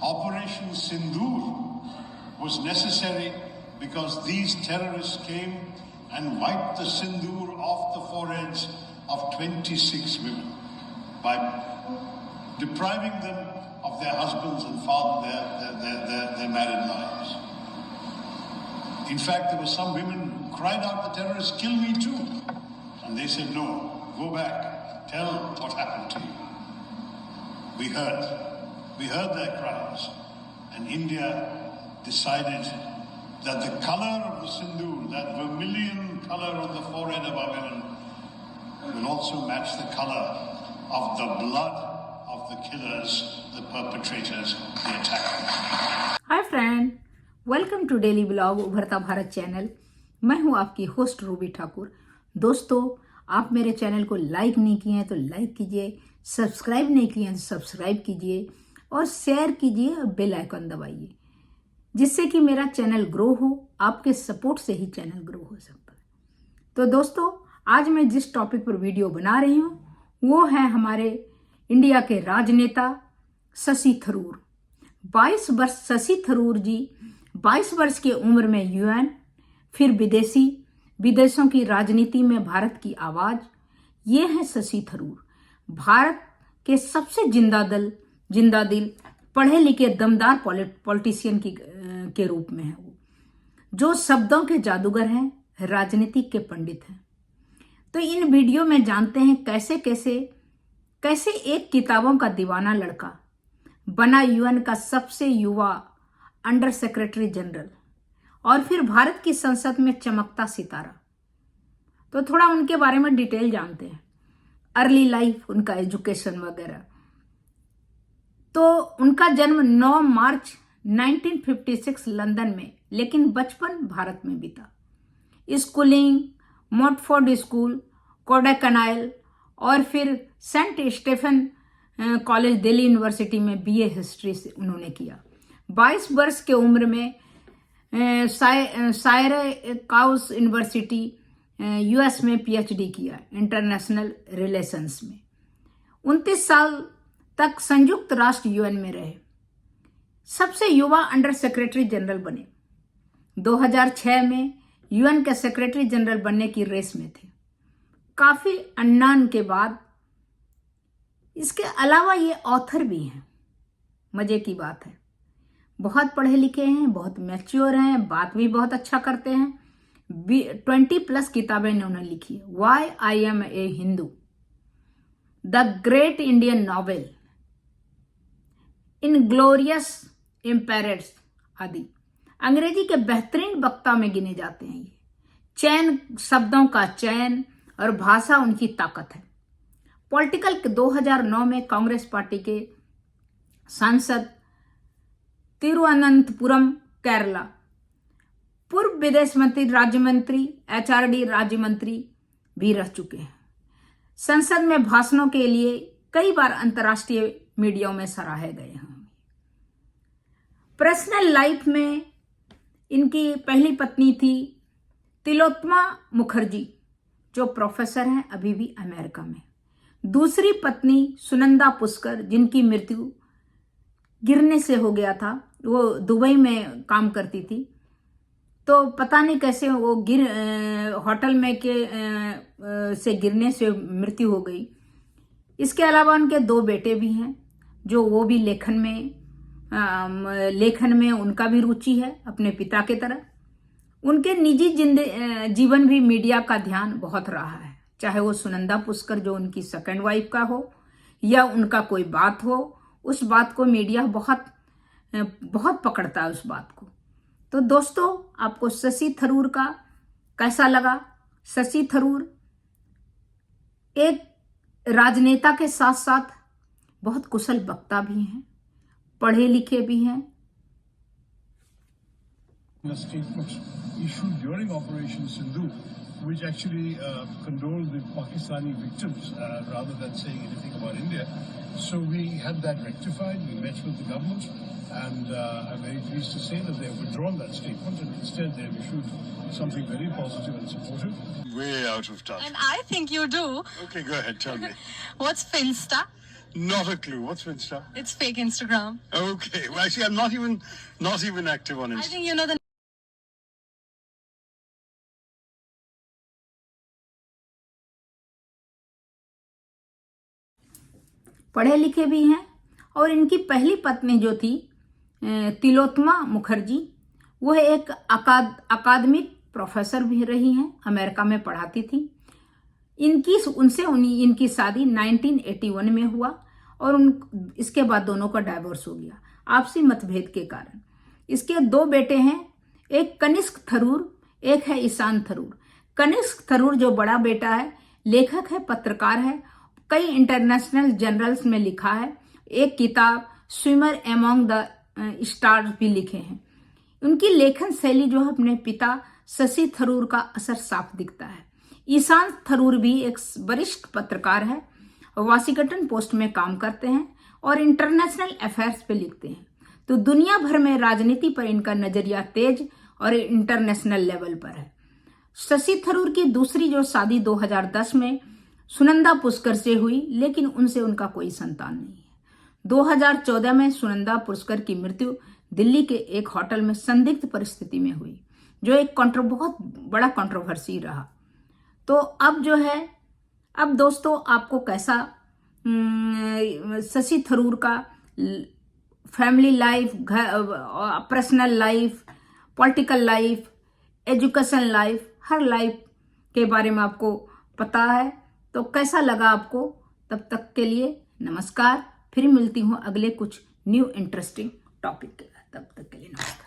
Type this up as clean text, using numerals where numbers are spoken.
Operation Sindoor was necessary because these terrorists came and wiped the sindoor off the foreheads of 26 women by depriving them of their husbands and their married lives. In fact, there were some women who cried out, "The terrorists, kill me too." And they said, "No, go back, tell what happened to you." We heard their cries, and India decided that the color of the sindoor, that vermilion color on the forehead of our women, will also match the color of the blood of the killers, the perpetrators, the attackers. Hi friend, welcome to daily blog उभरता Bharat channel. मैं हूं आपकी host Ruby Thakur. दोस्तों, आप मेरे channel को like नहीं किए हैं तो लाइक कीजिए, सब्सक्राइब नहीं किए हैं तो सब्सक्राइब कीजिए और शेयर कीजिए और बेल आइकन दबाइए, जिससे कि मेरा चैनल ग्रो हो। आपके सपोर्ट से ही चैनल ग्रो हो सकता है। तो दोस्तों, आज मैं जिस टॉपिक पर वीडियो बना रही हूँ वो है हमारे इंडिया के राजनेता शशि थरूर। 22 वर्ष शशि थरूर जी 22 वर्ष की उम्र में यूएन, फिर विदेशों की राजनीति में भारत की आवाज। ये है शशि थरूर, भारत के सबसे जिंदा दिल पढ़े लिखे दमदार पॉलिटिशियन के रूप में है वो, जो शब्दों के जादूगर हैं, राजनीतिक के पंडित हैं। तो इन वीडियो में जानते हैं कैसे एक किताबों का दीवाना लड़का बना यूएन का सबसे युवा अंडर सेक्रेटरी जनरल और फिर भारत की संसद में चमकता सितारा। तो थोड़ा उनके बारे में डिटेल जानते हैं, अर्ली लाइफ, उनका एजुकेशन वगैरह। तो उनका जन्म 9 मार्च 1956 लंदन में, लेकिन बचपन भारत में बीता। स्कूलिंग मॉटफोर्ड स्कूल, कोडाकनाल और फिर Saint Stephen college Delhi university में बीए हिस्ट्री से उन्होंने किया। 22 वर्ष के उम्र में सायरकाउस यूनिवर्सिटी यूएस में पीएचडी किया इंटरनेशनल रिलेशंस में। 29 साल तक संयुक्त राष्ट्र यूएन में रहे, सबसे युवा अंडर सेक्रेटरी जनरल बने। 2006 में यूएन के सेक्रेटरी जनरल बनने की रेस में थे, काफी अन्नान के बाद। इसके अलावा ये ऑथर भी हैं, मजे की बात है। बहुत पढ़े लिखे हैं, बहुत मैच्योर हैं, बात भी बहुत अच्छा करते हैं। 20+ किताबें इन्होंने लिखी है। Why I am a Hindu, the great Indian novel, inglorious empire आदि। अंग्रेजी के बेहतरीन वक्ता में गिने जाते हैं ये। चयन, शब्दों का चयन और भाषा उनकी ताकत है। पॉलिटिकल 2009 में कांग्रेस पार्टी के सांसद, तिरुवनंतपुरम केरला, पूर्व विदेश मंत्री, राज्य मंत्री, एचआरडी राज्य मंत्री भी रह चुके हैं। संसद में भाषणों के लिए कई बार अंतर्राष्ट्रीय मीडिया में सराहे गए हैं। पर्सनल लाइफ में इनकी पहली पत्नी थी तिलोत्तमा मुखर्जी, जो प्रोफेसर हैं अभी भी अमेरिका में। दूसरी पत्नी सुनंदा पुष्कर, जिनकी मृत्यु गिरने से हो गया था। वो दुबई में काम करती थी, तो पता नहीं कैसे वो होटल में से गिरने से मृत्यु हो गई। इसके अलावा उनके 2 बेटे भी हैं, जो वो भी लेखन में उनका भी रुचि है अपने पिता के तरह। उनके निजी जीवन भी मीडिया का ध्यान बहुत रहा है, चाहे वो सुनंदा पुष्कर जो उनकी सेकंड वाइफ का हो या उनका कोई बात हो, उस बात को मीडिया बहुत पकड़ता है उस बात को। तो दोस्तों, आपको शशि थरूर का कैसा लगा? शशि थरूर एक राजनेता के साथ साथ बहुत कुशल वक्ता भी हैं, पढ़े लिखे भी हैं। Statements issued during Operation Sindoor, which actually condoled with Pakistani victims rather than saying anything about India. So we had that rectified. We met with the government, and I'm very pleased to say that they've withdrawn that statement, and instead they've issued something very positive and supportive. Way out of touch. And I think you do. Okay, go ahead, tell me. What's Finsta? Not a clue. What's Finsta? It's fake Instagram. Okay. Well, actually, I'm not even active on I Insta. think you know the पढ़े लिखे भी हैं। और इनकी पहली पत्नी जो थी तिलोत्तमा मुखर्जी, वह एक अकादमिक प्रोफेसर भी रही हैं, अमेरिका में पढ़ाती थी। इनकी शादी 1981 में हुआ और इसके बाद दोनों का डाइवोर्स हो गया आपसी मतभेद के कारण। इसके 2 बेटे हैं, एक कनिष्क थरूर, एक है ईशान थरूर। कनिष्क थरूर जो बड़ा बेटा है, लेखक है, पत्रकार है, कई इंटरनेशनल जर्नल्स में लिखा है, एक किताब स्विमर एमॉन्ग द स्टार्स भी लिखे हैं। उनकी लेखन शैली जो है अपने पिता शशि थरूर का असर साफ दिखता है। ईशान थरूर भी एक वरिष्ठ पत्रकार है, वाशिंगटन पोस्ट में काम करते हैं और इंटरनेशनल अफेयर्स पे लिखते हैं। तो दुनिया भर में राजनीति पर इनका नजरिया तेज और इंटरनेशनल लेवल पर है। शशि थरूर की दूसरी जो शादी 2010 में सुनंदा पुष्कर से हुई, लेकिन उनसे उनका कोई संतान नहीं है। 2014 में सुनंदा पुष्कर की मृत्यु दिल्ली के एक होटल में संदिग्ध परिस्थिति में हुई, जो एक बहुत बड़ा कंट्रोवर्सी रहा। तो अब जो है, अब दोस्तों आपको कैसा शशि थरूर का family life, personal life, political life, education life, हर लाइफ के बारे में आपको पता है। तो कैसा लगा आपको? तब तक के लिए नमस्कार। फिर मिलती हूँ अगले कुछ न्यू इंटरेस्टिंग टॉपिक के साथ। तब तक के लिए नमस्कार।